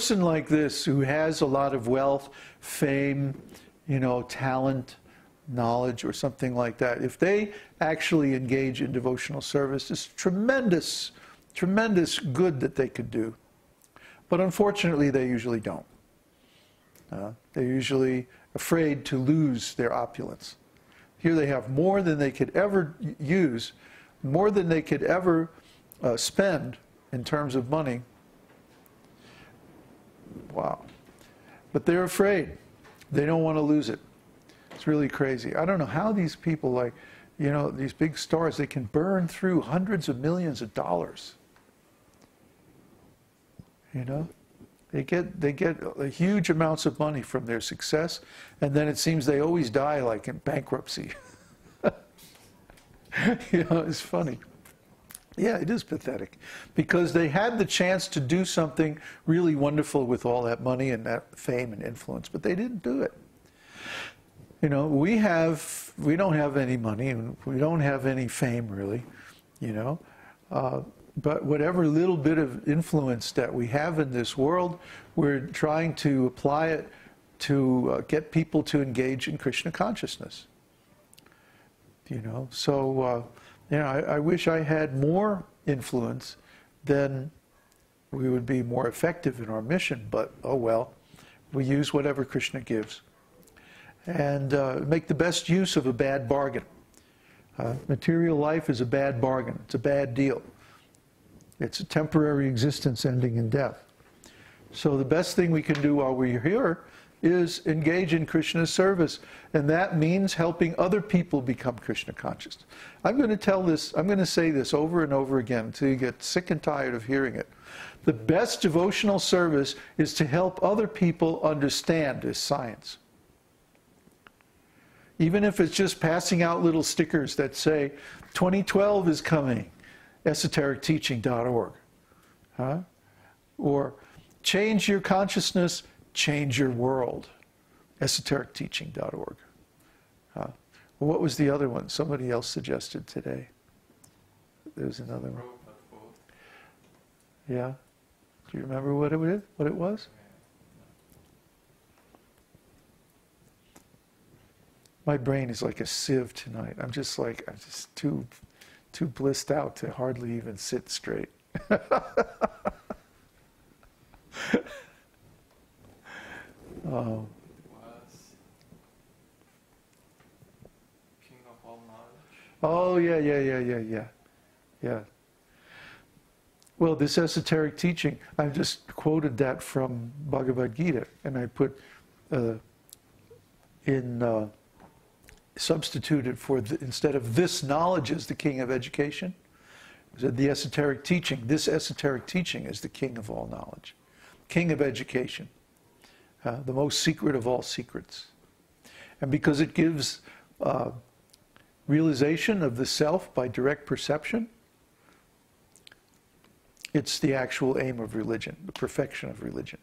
person like this who has a lot of wealth, fame, you know, talent, knowledge, or something like that, if they actually engage in devotional service, it's tremendous, tremendous good that they could do. But unfortunately, they usually don't. They're usually afraid to lose their opulence. Here they have more than they could ever use, more than they could ever spend in terms of money. Wow. But they're afraid. They don't want to lose it. It's really crazy. I don't know how these people, like, you know, these big stars, they can burn through hundreds of millions of dollars. You know? They get huge amounts of money from their success, and then it seems they always die like in bankruptcy. You know, it's funny. Yeah, it is pathetic, because they had the chance to do something really wonderful with all that money and that fame and influence, but they didn't do it. You know, we don't have any money, and we don't have any fame, really, you know. But whatever little bit of influence that we have in this world, we're trying to apply it to get people to engage in Krishna consciousness. You know, so you know, I wish I had more influence, then we would be more effective in our mission. But oh well, we use whatever Krishna gives, and make the best use of a bad bargain. Material life is a bad bargain. It's a bad deal. It's a temporary existence ending in death. So the best thing we can do while we're here is engage in Krishna's service. And that means helping other people become Krishna conscious. I'm going to say this over and over again until you get sick and tired of hearing it. The best devotional service is to help other people understand this science. Even if it's just passing out little stickers that say, 2012 is coming. esotericteaching.org. Or change your consciousness, change your world. esotericteaching.org. What was the other one? Somebody else suggested today. There's another one. Yeah? Do you remember what it was? My brain is like a sieve tonight. I'm just too blissed out to hardly even sit straight. Was King of all knowledge? Oh, yeah. Well, this esoteric teaching, I just quoted that from Bhagavad-gītā, and I put substituted for instead of this knowledge is the king of education, the esoteric teaching. This esoteric teaching is the king of all knowledge, king of education, the most secret of all secrets. And because it gives realization of the self by direct perception, it's the actual aim of religion, the perfection of religion.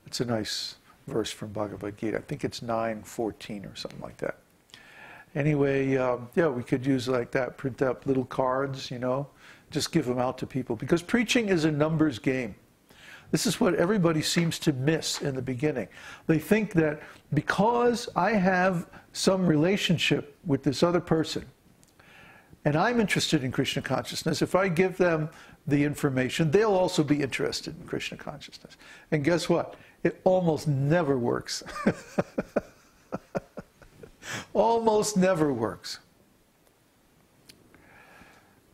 It's a nice verse from Bhagavad-gītā. I think it's 9:14 or something like that. Anyway, yeah, we could use like that, print up little cards, you know, just give them out to people. Because preaching is a numbers game. This is what everybody seems to miss in the beginning. They think that because I have some relationship with this other person, and I'm interested in Krishna consciousness, if I give them the information, they'll also be interested in Krishna consciousness. And guess what? It almost never works. Almost never works.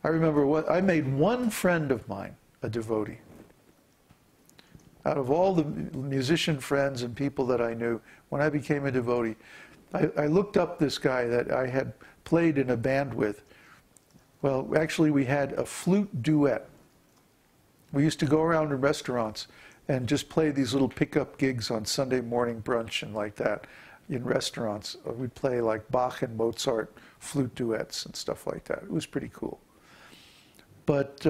I remember I made one friend of mine a devotee. Out of all the musician friends and people that I knew, when I became a devotee, I looked up this guy that I had played in a band with. Well, actually, we had a flute duet. We used to go around in restaurants and just play these little pickup gigs on Sunday morning brunch and like that. In restaurants, we'd play like Bach and Mozart flute duets and stuff like that. It was pretty cool. But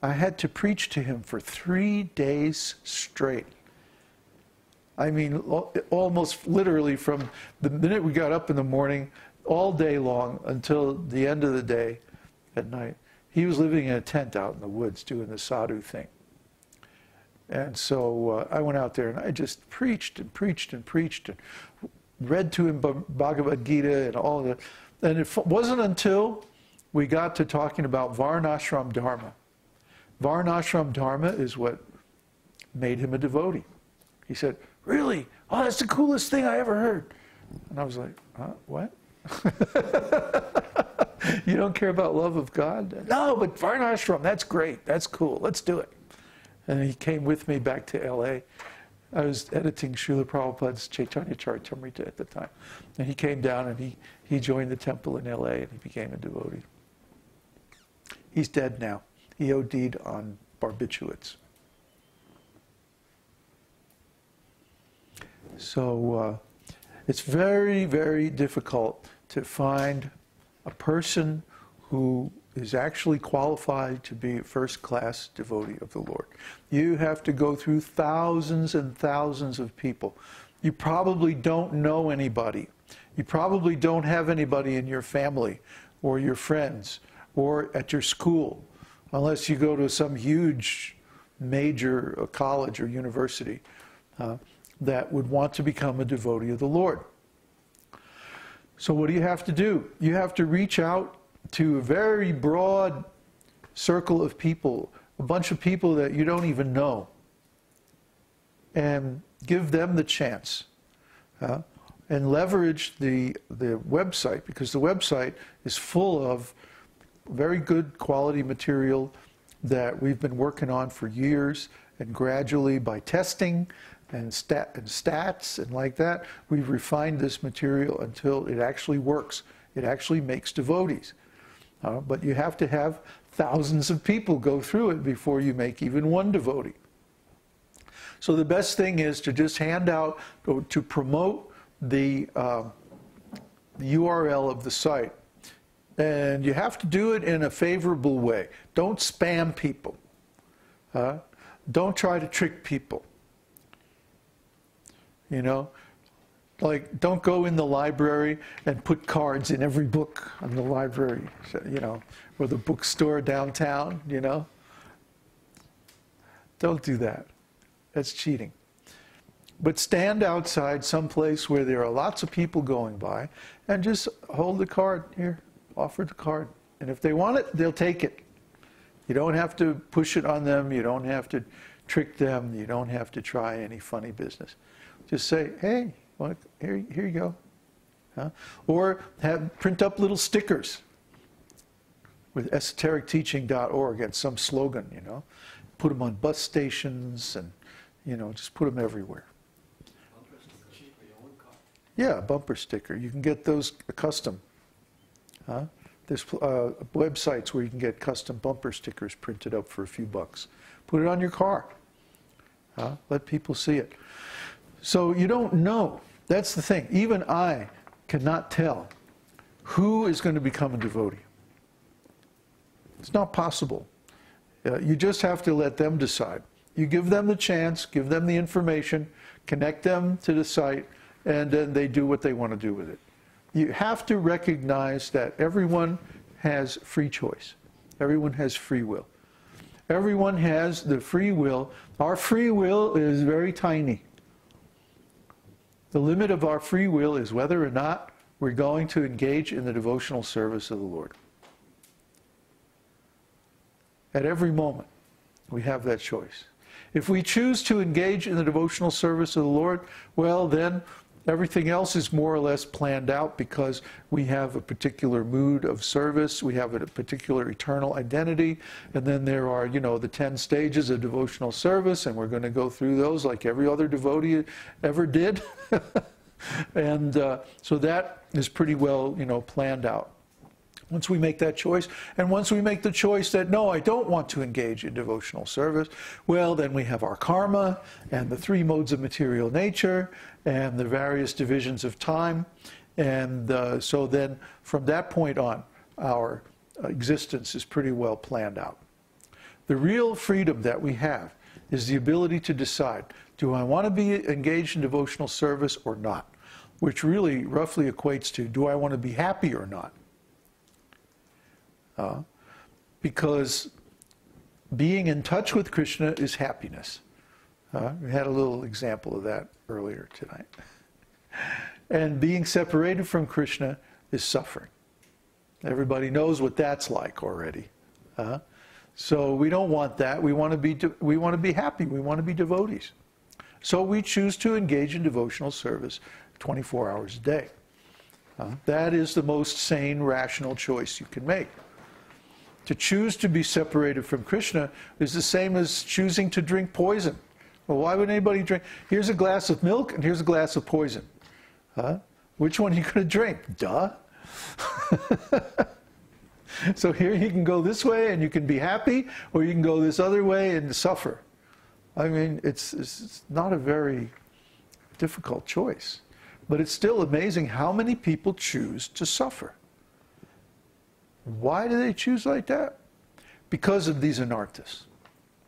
I had to preach to him for 3 days straight. I mean, almost literally from the minute we got up in the morning, all day long until the end of the day at night. He was living in a tent out in the woods doing the sadhu thing. And so I went out there and I just preached and preached and preached and read to him Bhagavad-gītā and all of that. And it wasn't until we got to talking about Varnashram Dharma. Varnashram Dharma is what made him a devotee. He said, "Really? Oh, that's the coolest thing I ever heard." And I was like, what? You don't care about love of God? No, but Varnashram, that's great. That's cool. Let's do it. And he came with me back to LA. I was editing Srila Prabhupada's Caitanya-caritāmṛta at the time. And he came down and he joined the temple in LA and he became a devotee. He's dead now. He OD'd on barbiturates. So it's very, very difficult to find a person who is actually qualified to be a first-class devotee of the Lord. You have to go through thousands and thousands of people. You probably don't know anybody. You probably don't have anybody in your family or your friends or at your school, unless you go to some huge major college or university that would want to become a devotee of the Lord. So what do you have to do? You have to reach out to a very broad circle of people, a bunch of people that you don't even know, and give them the chance. And leverage the website, because the website is full of very good quality material that we've been working on for years, and gradually by testing and stats and like that, we've refined this material until it actually works. It actually makes devotees. But you have to have thousands of people go through it before you make even one devotee. So the best thing is to just hand out, to promote the URL of the site. And you have to do it in a favorable way. Don't spam people. Don't try to trick people. You know, like, don't go in the library and put cards in every book in the library, you know, or the bookstore downtown, you know. Don't do that. That's cheating. But stand outside someplace where there are lots of people going by and just hold the card here, offer the card. And if they want it, they'll take it. You don't have to push it on them. You don't have to trick them. You don't have to try any funny business. Just say, "Hey, well, here you go." Or print up little stickers with esotericteaching.org and some slogan, you know. Put them on bus stations and, you know, just put them everywhere. Bumper sticker, cheap for your own car. Yeah, a bumper sticker. You can get those custom. There's websites where you can get custom bumper stickers printed up for a few bucks. Put it on your car. Let people see it. So you don't know. That's the thing. Even I cannot tell who is going to become a devotee. It's not possible. You just have to let them decide. You give them the chance, give them the information, connect them to the site, and then they do what they want to do with it. You have to recognize that everyone has free choice. Everyone has free will. Everyone has the free will. Our free will is very tiny. The limit of our free will is whether or not we're going to engage in the devotional service of the Lord. At every moment, we have that choice. If we choose to engage in the devotional service of the Lord, well, then everything else is more or less planned out because we have a particular mood of service, we have a particular eternal identity, and then there are, you know, the 10 stages of devotional service, and we're going to go through those like every other devotee ever did. And so that is pretty well, you know, planned out. Once we make that choice, and once we make the choice that, no, I don't want to engage in devotional service, well, then we have our karma, and the 3 modes of material nature, and the various divisions of time. And so then, from that point on, our existence is pretty well planned out. The real freedom that we have is the ability to decide, do I want to be engaged in devotional service or not? Which really roughly equates to, do I want to be happy or not? Because being in touch with Kṛṣṇa is happiness. We had a little example of that earlier tonight. And being separated from Kṛṣṇa is suffering. Everybody knows what that's like already. So we don't want that. We want to be happy. We want to be devotees. So we choose to engage in devotional service 24 hours a day. That is the most sane, rational choice you can make. To choose to be separated from Kṛṣṇa is the same as choosing to drink poison. Well, why would anybody drink? Here's a glass of milk and here's a glass of poison. Which one are you going to drink? Duh. So here you can go this way and you can be happy, or you can go this other way and suffer. I mean, it's not a very difficult choice. But it's still amazing how many people choose to suffer. Why do they choose like that? Because of these anarthas.